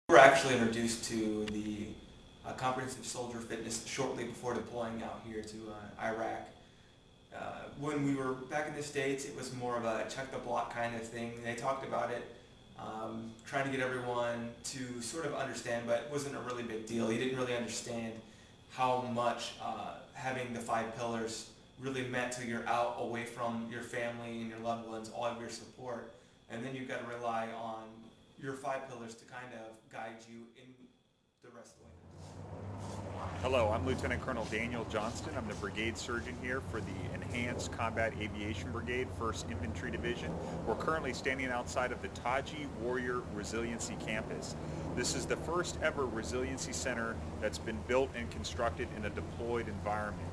We were actually introduced to the comprehensive soldier fitness shortly before deploying out here to Iraq. When we were back in the States, it was more of a check the block kind of thing. They talked about it, trying to get everyone to sort of understand, but it wasn't a really big deal. You didn't really understand how much having the 5 pillars really meant till you're out away from your family and your loved ones, all of your support. And then you've got to rely on your 5 pillars to kind of guide you in the rest of the way. Hello, I'm Lieutenant Colonel Daniel Johnston. I'm the brigade surgeon here for the Enhanced Combat Aviation Brigade, 1st Infantry Division. We're currently standing outside of the Taji Warrior Resiliency Campus. This is the first ever resiliency center that's been built and constructed in a deployed environment.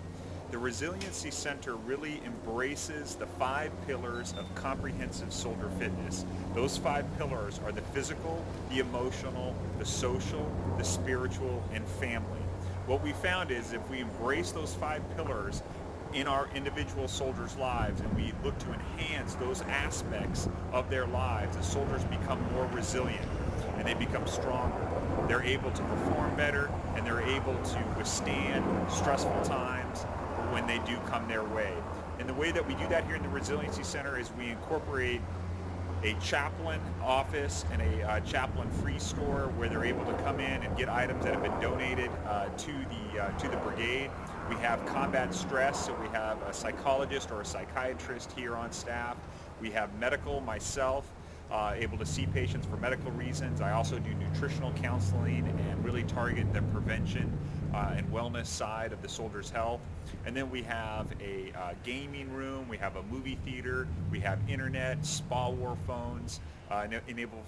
The Resiliency Center really embraces the 5 pillars of comprehensive soldier fitness. Those 5 pillars are the physical, the emotional, the social, the spiritual, and family. What we found is if we embrace those 5 pillars in our individual soldiers' lives and we look to enhance those aspects of their lives, the soldiers become more resilient and they become stronger. They're able to perform better and they're able to withstand stressful times when they do come their way. And the way that we do that here in the Resiliency Center is we incorporate a chaplain office and a chaplain free store where they're able to come in and get items that have been donated to the brigade. We have combat stress, so we have a psychologist or a psychiatrist here on staff. We have medical, myself, able to see patients for medical reasons. I also do nutritional counseling and really target the prevention and wellness side of the soldier's health. And then we have a gaming room, we have a movie theater, we have internet, spa war phones, enable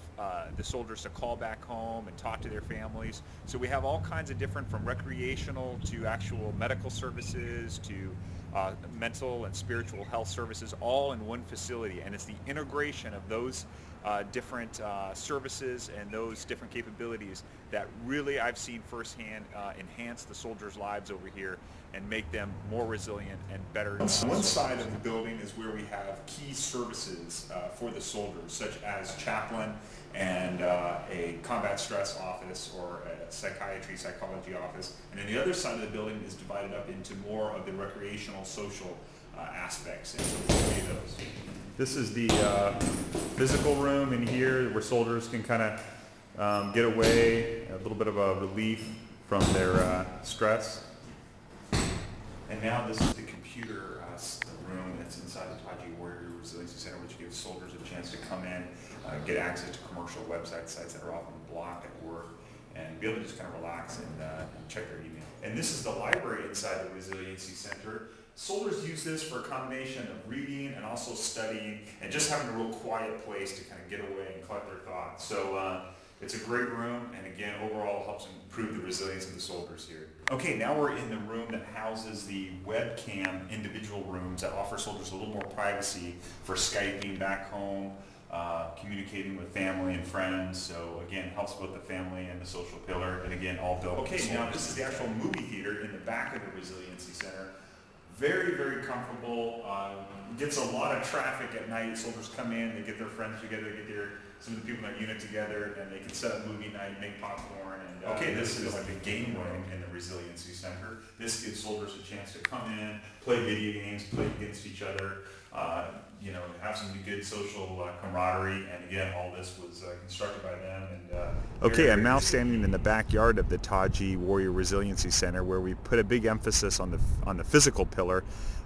the soldiers to call back home and talk to their families. So we have all kinds of different, from recreational to actual medical services to mental and spiritual health services, all in one facility. And it's the integration of those different services and those different capabilities that really I've seen firsthand enhance the soldiers' lives over here and make them more resilient and better. One side of the building is where we have key services for the soldiers, such as chaplain and a combat stress office or a psychology office. And then the other side of the building is divided up into more of the recreational, social aspects. And so we'll see those. This is the physical room in here where soldiers can kind of get away, a little bit of a relief from their stress. And now this is the computer room that's inside the Taji Warrior Resiliency Center, which gives soldiers a chance to come in, get access to commercial website sites that are often blocked at work, and be able to just kind of relax and check their email. And this is the library inside the Resiliency Center. Soldiers use this for a combination of reading and also studying and just having a real quiet place to kind of get away and collect their thoughts. So it's a great room, and again, overall helps improve the resilience of the soldiers here. Okay, now we're in the room that houses the webcam individual rooms that offer soldiers a little more privacy for Skyping back home, communicating with family and friends. So again, helps both the family and the social pillar, and again, all built. Okay, now this is the actual movie theater in the back of the Resiliency Center. Very, very comfortable. Gets a lot of traffic at night. Soldiers come in, they get their friends together, some of the people in their unit together, and they can set up movie night, make popcorn. And okay, this is like a game room in the Resiliency Center. This gives soldiers a chance to come in, play video games, play against each other, have some good social camaraderie. And again, all this was constructed by them. And okay, I'm now standing in the backyard of the Taji Warrior Resiliency Center, where we put a big emphasis on the physical pillar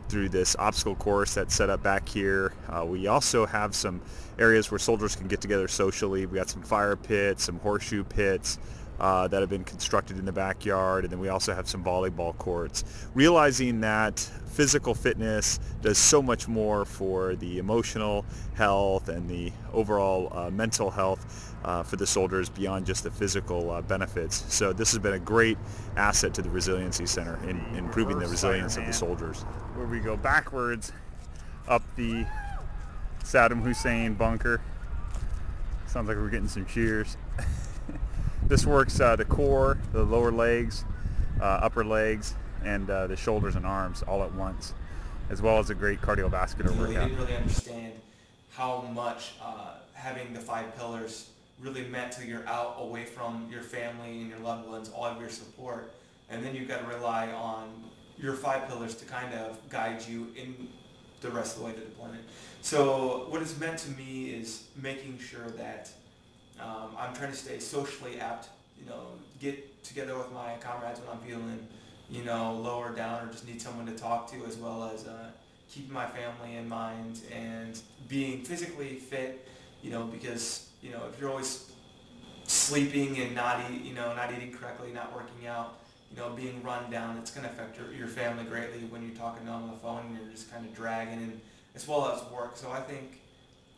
through this obstacle course that's set up back here. We also have some areas where soldiers can get together socially. We got some fire pits, some horseshoe pits that have been constructed in the backyard, and then we also have some volleyball courts. Realizing that physical fitness does so much more for the emotional health and the overall mental health for the soldiers beyond just the physical benefits. So this has been a great asset to the Resiliency Center in improving the resilience of the soldiers. Where we go backwards up the Saddam Hussein bunker. Sounds like we're getting some cheers. This works the core, the lower legs, upper legs, and the shoulders and arms all at once, as well as a great cardiovascular workout. We didn't really understand how much having the 5 pillars really meant till you're out away from your family and your loved ones, all of your support. And then you've got to rely on your 5 pillars to kind of guide you in the rest of the way to deployment. So what it's meant to me is making sure that I'm trying to stay socially apt, get together with my comrades when I'm feeling, low or down or just need someone to talk to, as well as keeping my family in mind and being physically fit, because, if you're always sleeping and not eating correctly, not working out, being run down, it's going to affect your family greatly when you're talking to them on the phone and you're just kind of dragging, and as well as work. So I think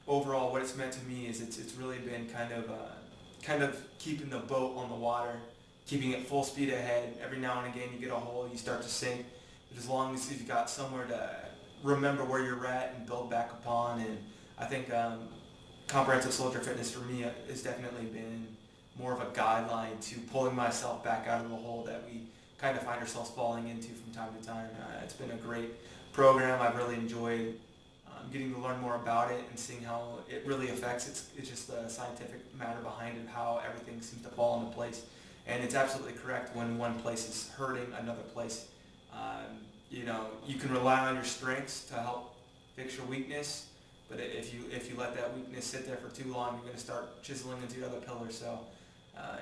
overall what it's meant to me is it's really been kind of keeping the boat on the water, keeping it full speed ahead. Every now and again you get a hole, you start to sink, but as long as you've got somewhere to remember where you're at and build back upon. And I think comprehensive soldier fitness for me has definitely been more of a guideline to pulling myself back out of the hole that we kind of find ourselves falling into from time to time. It's been a great program. I've really enjoyed getting to learn more about it and seeing how it really affects. It's just the scientific matter behind it, how everything seems to fall into place. And it's absolutely correct, when one place is hurting, another place, you can rely on your strengths to help fix your weakness. But if you let that weakness sit there for too long, you're going to start chiseling into your other pillars. So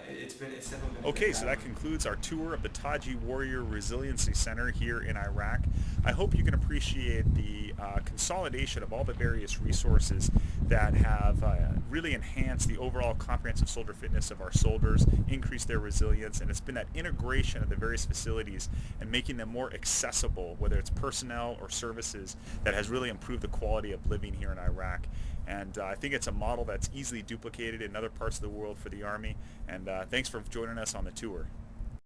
it's definitely been. Okay, so that concludes our tour of the Taji Warrior Resiliency Center here in Iraq. I hope you can appreciate the consolidation of all the various resources that have really enhanced the overall comprehensive soldier fitness of our soldiers, increased their resilience, and it's been that integration of the various facilities and making them more accessible, whether it's personnel or services, that has really improved the quality of living here in Iraq. And I think it's a model that's easily duplicated in other parts of the world for the Army. And thanks for joining us on the tour.